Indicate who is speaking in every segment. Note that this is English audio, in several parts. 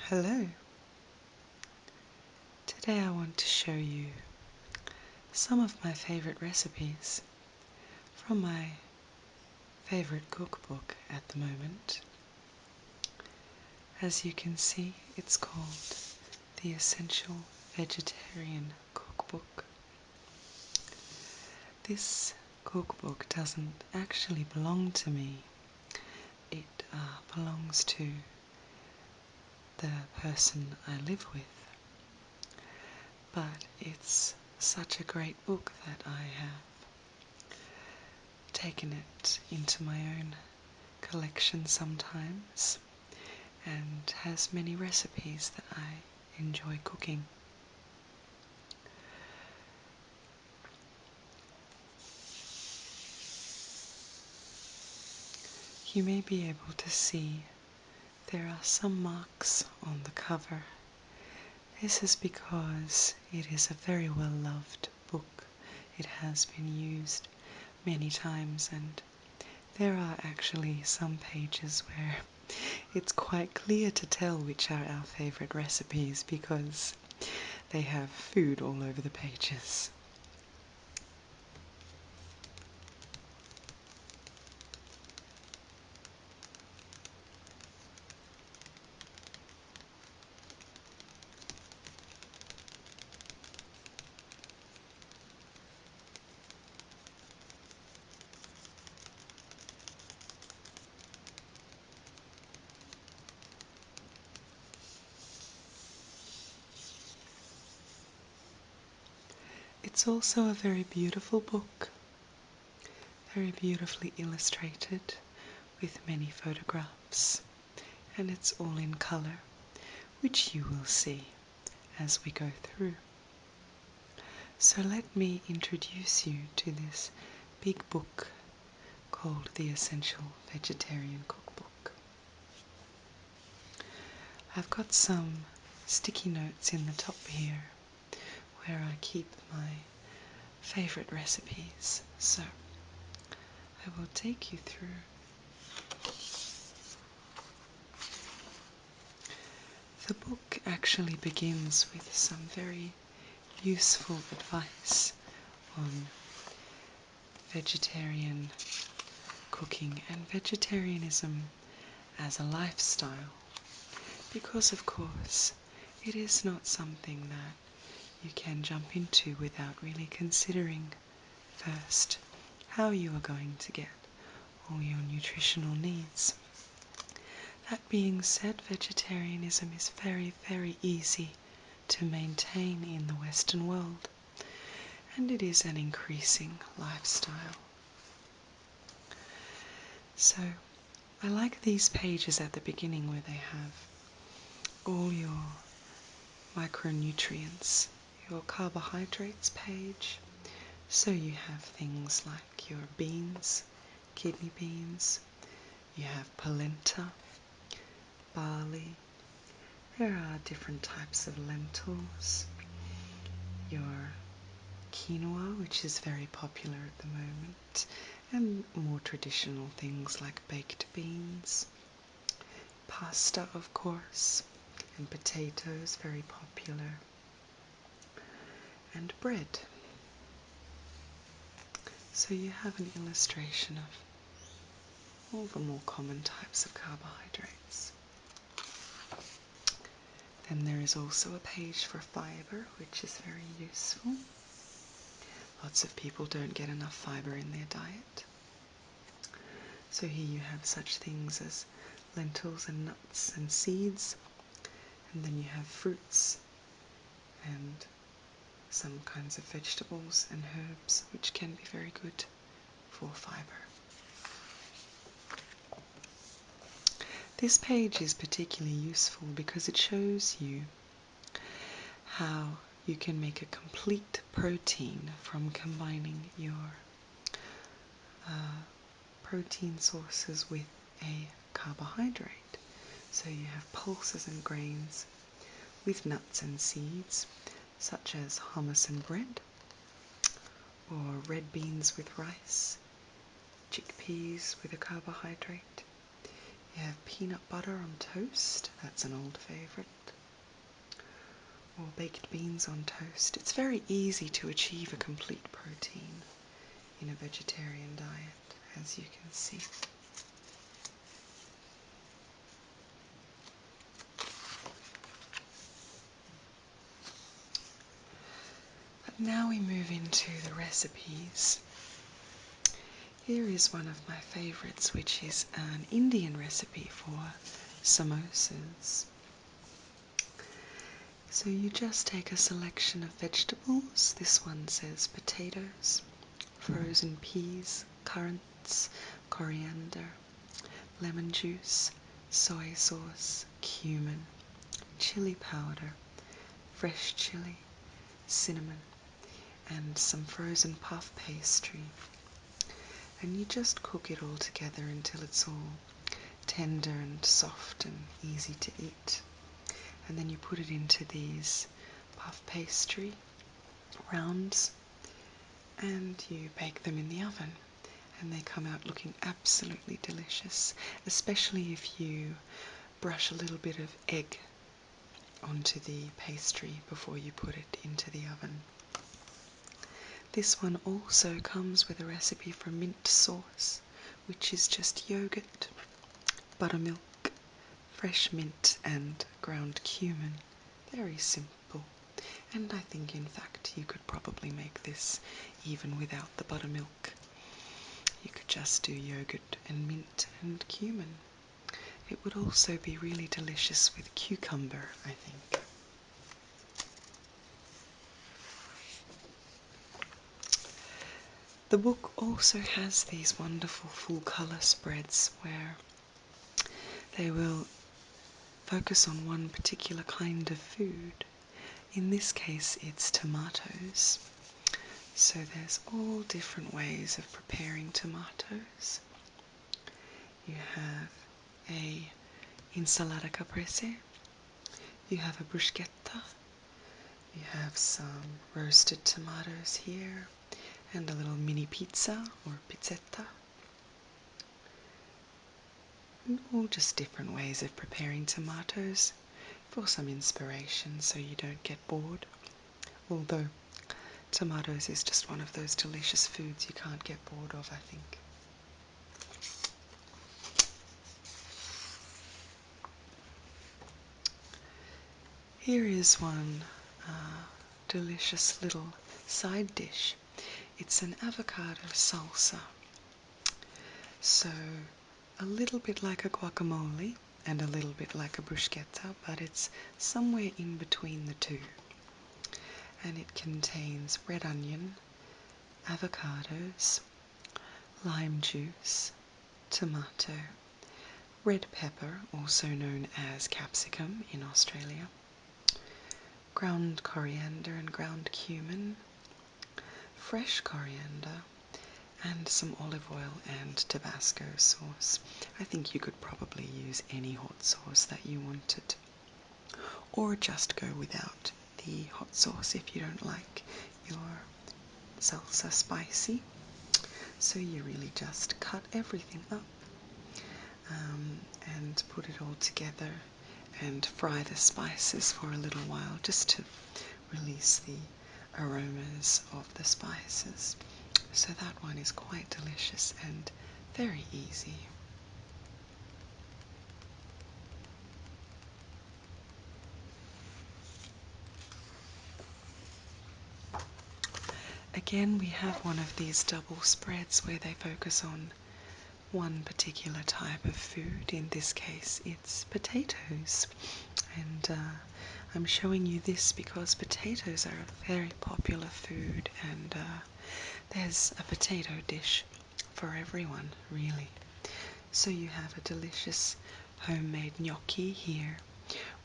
Speaker 1: Hello. Today I want to show you some of my favorite recipes from my favorite cookbook at the moment. As you can see, it's called the Essential Vegetarian Cookbook. This cookbook doesn't actually belong to me. It belongs to the person I live with. But it's such a great book that I have taken it into my own collection sometimes, and has many recipes that I enjoy cooking. You may be able to see there are some marks on the cover. This is because it is a very well loved book. It has been used many times, and there are actually some pages where it's quite clear to tell which are our favourite recipes because they have food all over the pages. It's also a very beautiful book, very beautifully illustrated with many photographs, and it's all in colour, which you will see as we go through. So let me introduce you to this big book called the Essential Vegetarian Cookbook. I've got some sticky notes in the top here where I keep my favourite recipes, so I will take you through. The book actually begins with some very useful advice on vegetarian cooking and vegetarianism as a lifestyle, because of course it is not something that you can jump into without really considering first how you are going to get all your nutritional needs. That being said, vegetarianism is very, very easy to maintain in the Western world, and it is an increasing lifestyle. So I like these pages at the beginning where they have all your micronutrients, your carbohydrates page. So you have things like your beans, kidney beans, you have polenta, barley, there are different types of lentils, your quinoa, which is very popular at the moment, and more traditional things like baked beans, pasta of course, and potatoes, very popular, and bread. So you have an illustration of all the more common types of carbohydrates. Then there is also a page for fibre, which is very useful. Lots of people don't get enough fibre in their diet. So here you have such things as lentils and nuts and seeds, and then you have fruits and some kinds of vegetables and herbs which can be very good for fibre. This page is particularly useful because it shows you how you can make a complete protein from combining your protein sources with a carbohydrate. So you have pulses and grains with nuts and seeds, such as hummus and bread, or red beans with rice, chickpeas with a carbohydrate. You have peanut butter on toast, that's an old favourite, or baked beans on toast. It's very easy to achieve a complete protein in a vegetarian diet, as you can see. But now we move into the recipes. Here is one of my favourites, which is an Indian recipe for samosas. So you just take a selection of vegetables. This one says potatoes, frozen peas, currants, coriander, lemon juice, soy sauce, cumin, chili powder, fresh chili, cinnamon, and some frozen puff pastry. And you just cook it all together until it's all tender and soft and easy to eat. And then you put it into these puff pastry rounds and you bake them in the oven. And they come out looking absolutely delicious, especially if you brush a little bit of egg onto the pastry before you put it into the oven. This one also comes with a recipe for mint sauce, which is just yogurt, buttermilk, fresh mint and ground cumin. Very simple. And I think in fact you could probably make this even without the buttermilk. You could just do yogurt and mint and cumin. It would also be really delicious with cucumber, I think. The book also has these wonderful full colour spreads where they will focus on one particular kind of food. In this case it's tomatoes. So there's all different ways of preparing tomatoes. You have a insalata caprese, you have a bruschetta, you have some roasted tomatoes here, and a little mini pizza or pizzetta. And all just different ways of preparing tomatoes for some inspiration so you don't get bored. Although tomatoes is just one of those delicious foods you can't get bored of, I think. Here is one delicious little side dish. It's an avocado salsa. So a little bit like a guacamole and a little bit like a bruschetta, but it's somewhere in between the two. And it contains red onion, avocados, lime juice, tomato, red pepper, also known as capsicum in Australia, ground coriander and ground cumin, fresh coriander, and some olive oil and Tabasco sauce. I think you could probably use any hot sauce that you wanted, or just go without the hot sauce if you don't like your salsa spicy. So you really just cut everything up and put it all together and fry the spices for a little while just to release the aromas of the spices. So that one is quite delicious and very easy. Again, we have one of these double spreads where they focus on one particular type of food. In this case, it's potatoes. And I'm showing you this because potatoes are a very popular food, and there's a potato dish for everyone, really. So you have a delicious homemade gnocchi here,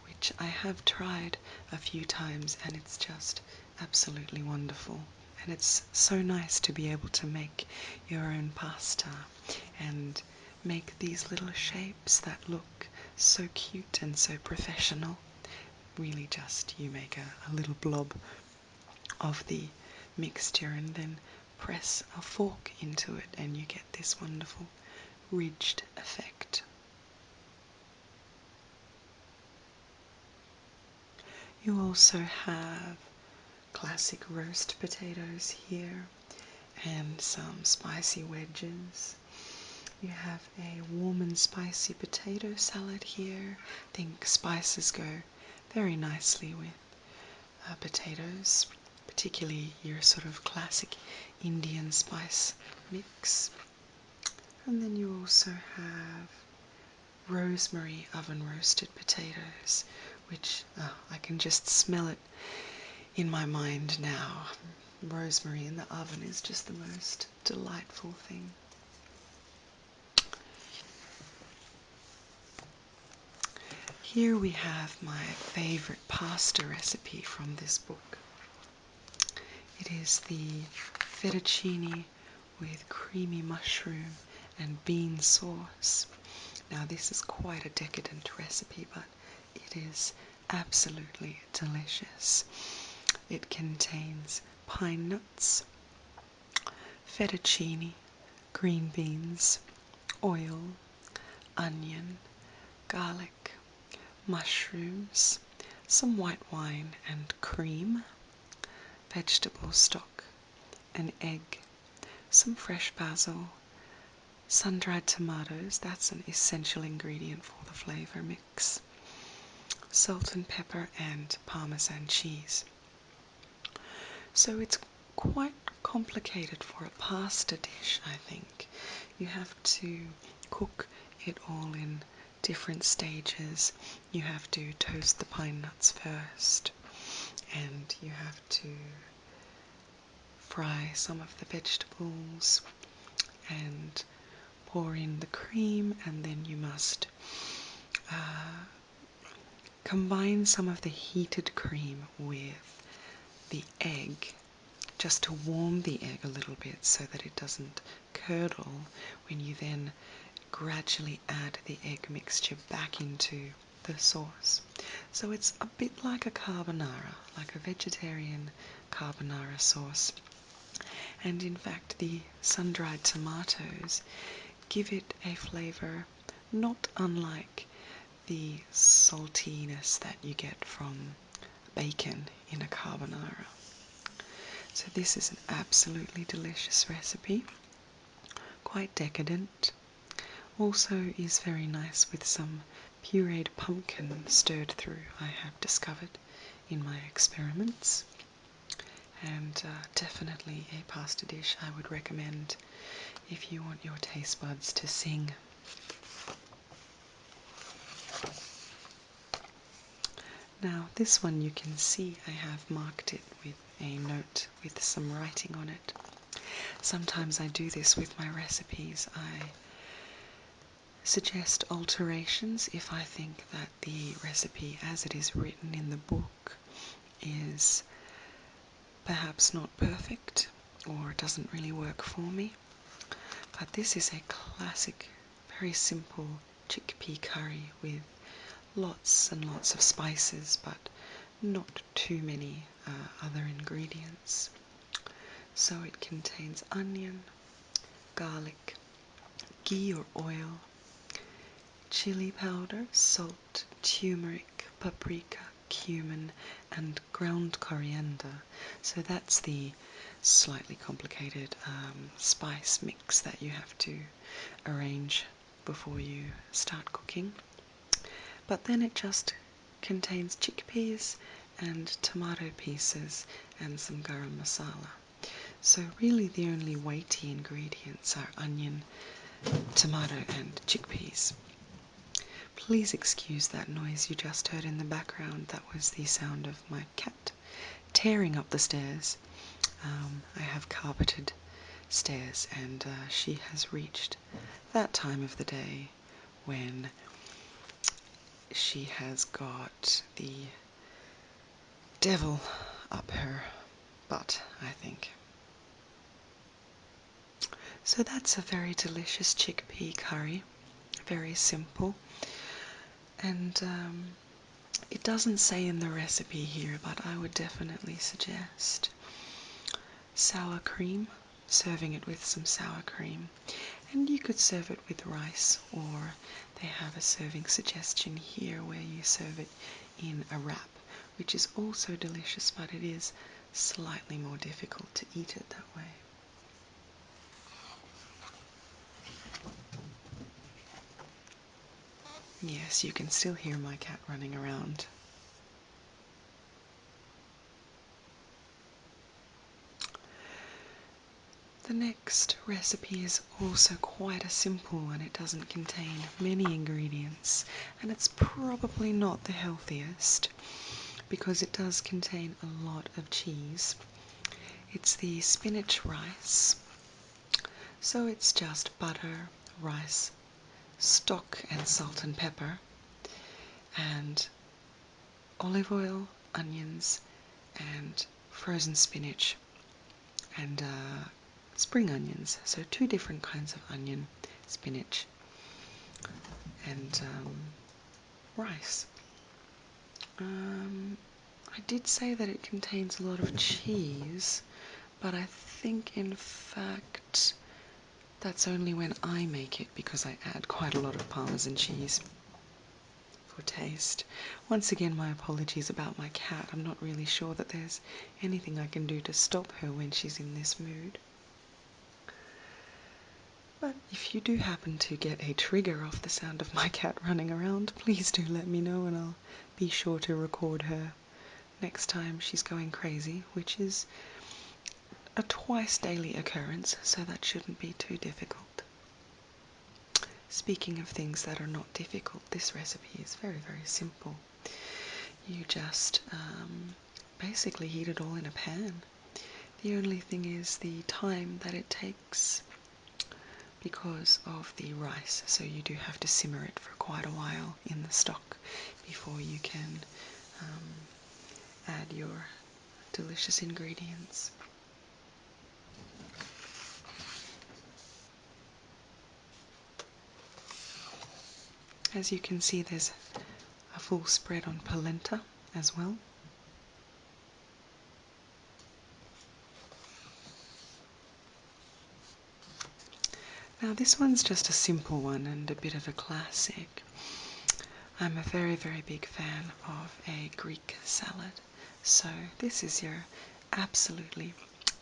Speaker 1: which I have tried a few times, and it's just absolutely wonderful. And it's so nice to be able to make your own pasta and make these little shapes that look so cute and so professional. Really just you make a little blob of the mixture and then press a fork into it and you get this wonderful ridged effect. You also have classic roast potatoes here and some spicy wedges. You have a warm and spicy potato salad here. I think spices go very nicely with potatoes, particularly your sort of classic Indian spice mix. And then you also have rosemary oven roasted potatoes, which I can just smell it in my mind now. Rosemary in the oven is just the most delightful thing. Here we have my favorite pasta recipe from this book. It is the fettuccine with creamy mushroom and bean sauce. Now this is quite a decadent recipe, but it is absolutely delicious. It contains pine nuts, fettuccine, green beans, oil, onion, garlic, mushrooms, some white wine and cream, vegetable stock, an egg, some fresh basil, sun-dried tomatoes, that's an essential ingredient for the flavor mix, salt and pepper, and Parmesan cheese. So it's quite complicated for a pasta dish, I think. You have to cook it all in different stages. You have to toast the pine nuts first, and you have to fry some of the vegetables and pour in the cream, and then you must combine some of the heated cream with the egg, just to warm the egg a little bit so that it doesn't curdle when you then gradually add the egg mixture back into the sauce. So it's a bit like a carbonara, like a vegetarian carbonara sauce. And in fact, the sun-dried tomatoes give it a flavor not unlike the saltiness that you get from bacon in a carbonara. So this is an absolutely delicious recipe, quite decadent. Also is very nice with some pureed pumpkin stirred through, I have discovered in my experiments. And definitely a pasta dish I would recommend if you want your taste buds to sing. Now this one, you can see I have marked it with a note with some writing on it. Sometimes I do this with my recipes. I suggest alterations if I think that the recipe as it is written in the book is perhaps not perfect or doesn't really work for me. But this is a classic, very simple chickpea curry with lots and lots of spices, but not too many other ingredients. So it contains onion, garlic, ghee or oil, chili powder, salt, turmeric, paprika, cumin, and ground coriander. So that's the slightly complicated spice mix that you have to arrange before you start cooking. But then it just contains chickpeas and tomato pieces and some garam masala. So really the only weighty ingredients are onion, tomato, and chickpeas. Please excuse that noise you just heard in the background. That was the sound of my cat tearing up the stairs. I have carpeted stairs, and she has reached that time of the day when she has got the devil up her butt, I think. So that's a very delicious chickpea curry, very simple, and it doesn't say in the recipe here, but I would definitely suggest sour cream, serving it with some sour cream. And you could serve it with rice, or they have a serving suggestion here where you serve it in a wrap which is also delicious, but it is slightly more difficult to eat it that way. Yes, you can still hear my cat running around. The next recipe is also quite a simple one. It doesn't contain many ingredients, and it's probably not the healthiest because it does contain a lot of cheese. It's the spinach rice. So it's just butter, rice, stock and salt and pepper, and olive oil, onions, and frozen spinach, and spring onions. So 2 different kinds of onion, spinach, and rice. I did say that it contains a lot of cheese, but I think in fact that's only when I make it because I add quite a lot of Parmesan cheese for taste. Once again, my apologies about my cat. I'm not really sure that there's anything I can do to stop her when she's in this mood. But if you do happen to get a trigger off the sound of my cat running around, please do let me know and I'll be sure to record her next time she's going crazy, which is a twice daily occurrence, so that shouldn't be too difficult. Speaking of things that are not difficult, this recipe is very, very simple. You just basically heat it all in a pan. The only thing is the time that it takes because of the rice, so you do have to simmer it for quite a while in the stock before you can add your delicious ingredients. As you can see, there's a full spread on polenta as well. Now this one's just a simple one and a bit of a classic. I'm a very, very big fan of a Greek salad. So this is your absolutely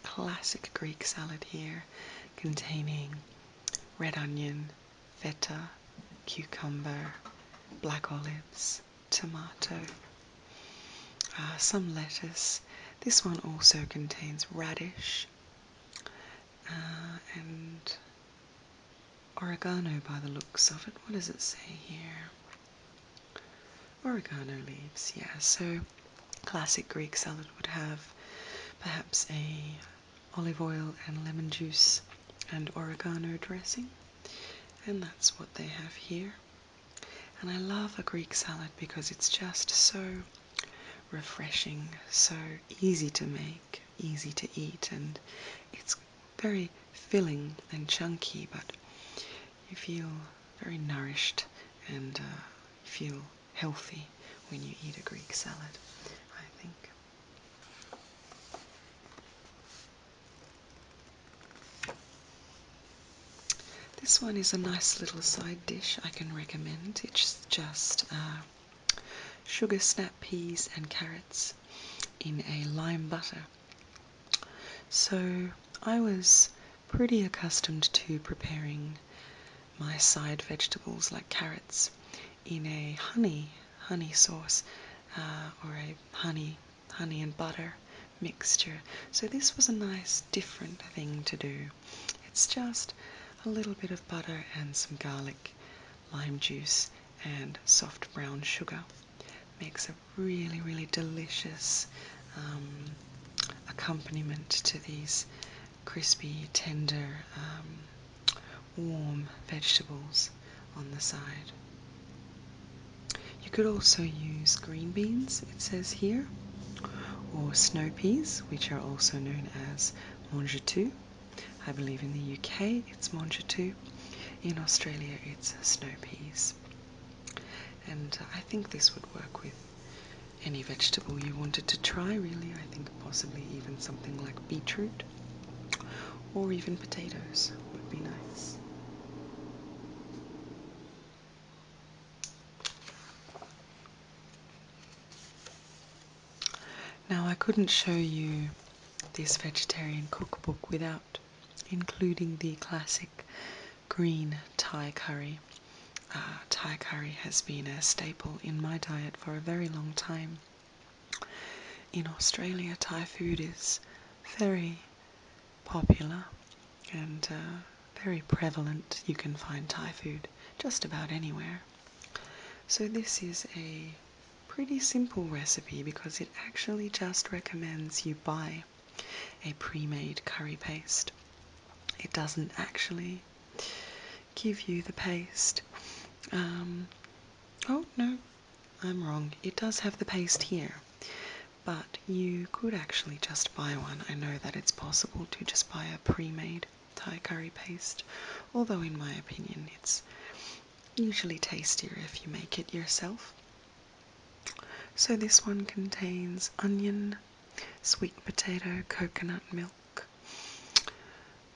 Speaker 1: classic Greek salad here, containing red onion, feta, cucumber, black olives, tomato, some lettuce. This one also contains radish and oregano by the looks of it. What does it say here? Oregano leaves, yeah. So classic Greek salad would have perhaps a olive oil and lemon juice and oregano dressing, and that's what they have here. And I love a Greek salad because it's just so refreshing, so easy to make, easy to eat, and it's very filling and chunky, but you feel very nourished and feel healthy when you eat a Greek salad, I think. This one is a nice little side dish I can recommend. It's just sugar snap peas and carrots in a lime butter. So I was pretty accustomed to preparing my side vegetables like carrots in a honey sauce or a honey and butter mixture. So this was a nice different thing to do. It's just a little bit of butter and some garlic, lime juice and soft brown sugar. Makes a really, really delicious accompaniment to these crispy, tender, warm vegetables on the side. You could also use green beans, it says here, or snow peas, which are also known as mangetout. I believe in the UK it's mangetout. In Australia it's snow peas. And I think this would work with any vegetable you wanted to try, really. I think possibly even something like beetroot or even potatoes would be nice. Now I couldn't show you this vegetarian cookbook without including the classic green Thai curry. Thai curry has been a staple in my diet for a very long time. In Australia, Thai food is very popular and very prevalent. You can find Thai food just about anywhere. So this is a pretty simple recipe because it actually just recommends you buy a pre-made curry paste. It doesn't actually give you the paste. Oh no, I'm wrong. It does have the paste here, but you could actually just buy one. I know that it's possible to just buy a pre-made Thai curry paste, although in my opinion it's usually tastier if you make it yourself. So this one contains onion, sweet potato, coconut milk,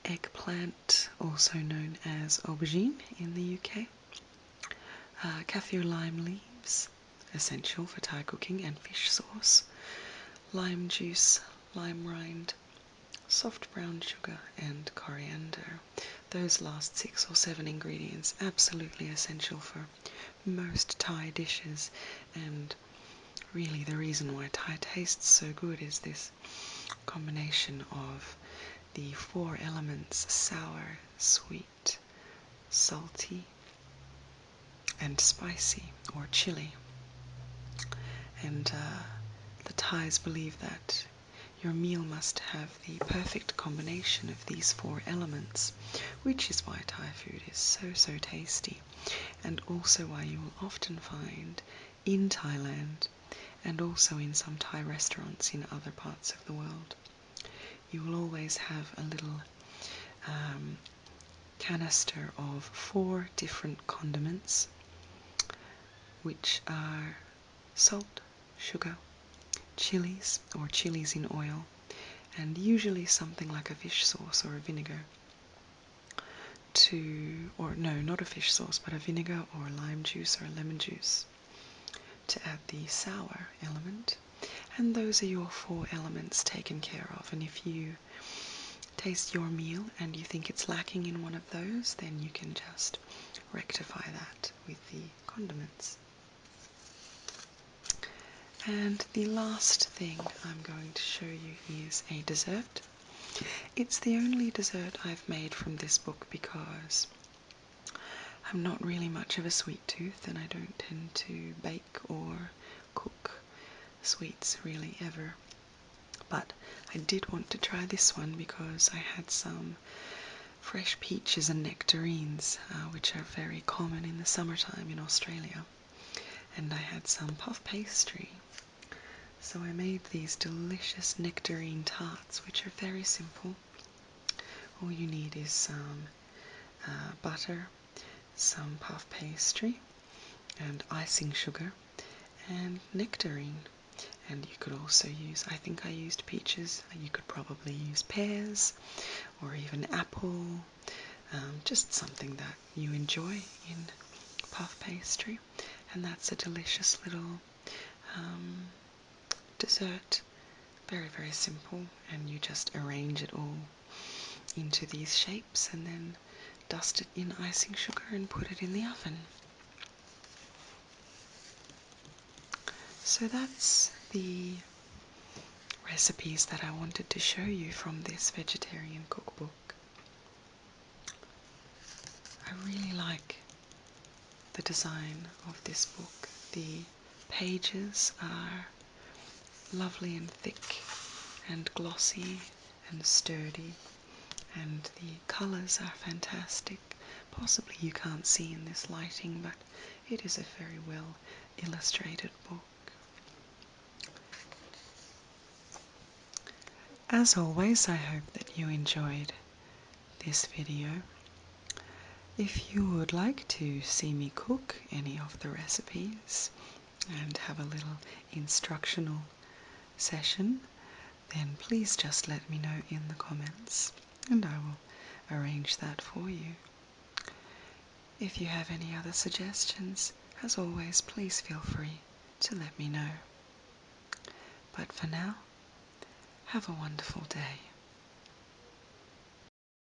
Speaker 1: eggplant, also known as aubergine in the UK, kaffir lime leaves, essential for Thai cooking, and fish sauce, lime juice, lime rind, soft brown sugar, and coriander. Those last 6 or 7 ingredients absolutely essential for most Thai dishes, and really the reason why Thai tastes so good is this combination of the 4 elements: sour, sweet, salty, and spicy or chili. And the Thais believe that your meal must have the perfect combination of these 4 elements, which is why Thai food is so tasty, and also why you will often find in Thailand and also in some Thai restaurants in other parts of the world, you will always have a little canister of 4 different condiments, which are salt, sugar, chilies or chilies in oil, and usually something like a fish sauce or a vinegar or no, not a fish sauce, but a vinegar or lime juice or lemon juice to add the sour element. And those are your 4 elements taken care of. And if you taste your meal and you think it's lacking in one of those, then you can just rectify that with the condiments. And the last thing I'm going to show you is a dessert. It's the only dessert I've made from this book because I'm not really much of a sweet tooth and I don't tend to bake or cook sweets really ever. But I did want to try this one because I had some fresh peaches and nectarines, which are very common in the summertime in Australia. And I had some puff pastry. So I made these delicious nectarine tarts, which are very simple. All you need is some butter, some puff pastry, and icing sugar, and nectarine. And you could also use, I think I used peaches, you could probably use pears, or even apple, just something that you enjoy in puff pastry. And that's a delicious little dessert. Very simple, and you just arrange it all into these shapes and then dust it in icing sugar and put it in the oven. So that's the recipes that I wanted to show you from this vegetarian cookbook. I really like the design of this book. The pages are lovely and thick and glossy and sturdy, and the colours are fantastic. Possibly you can't see in this lighting, but it is a very well illustrated book. As always, I hope that you enjoyed this video. If you would like to see me cook any of the recipes and have a little instructional session, then please just let me know in the comments and I will arrange that for you. If you have any other suggestions, as always, please feel free to let me know. But for now, Have a wonderful day.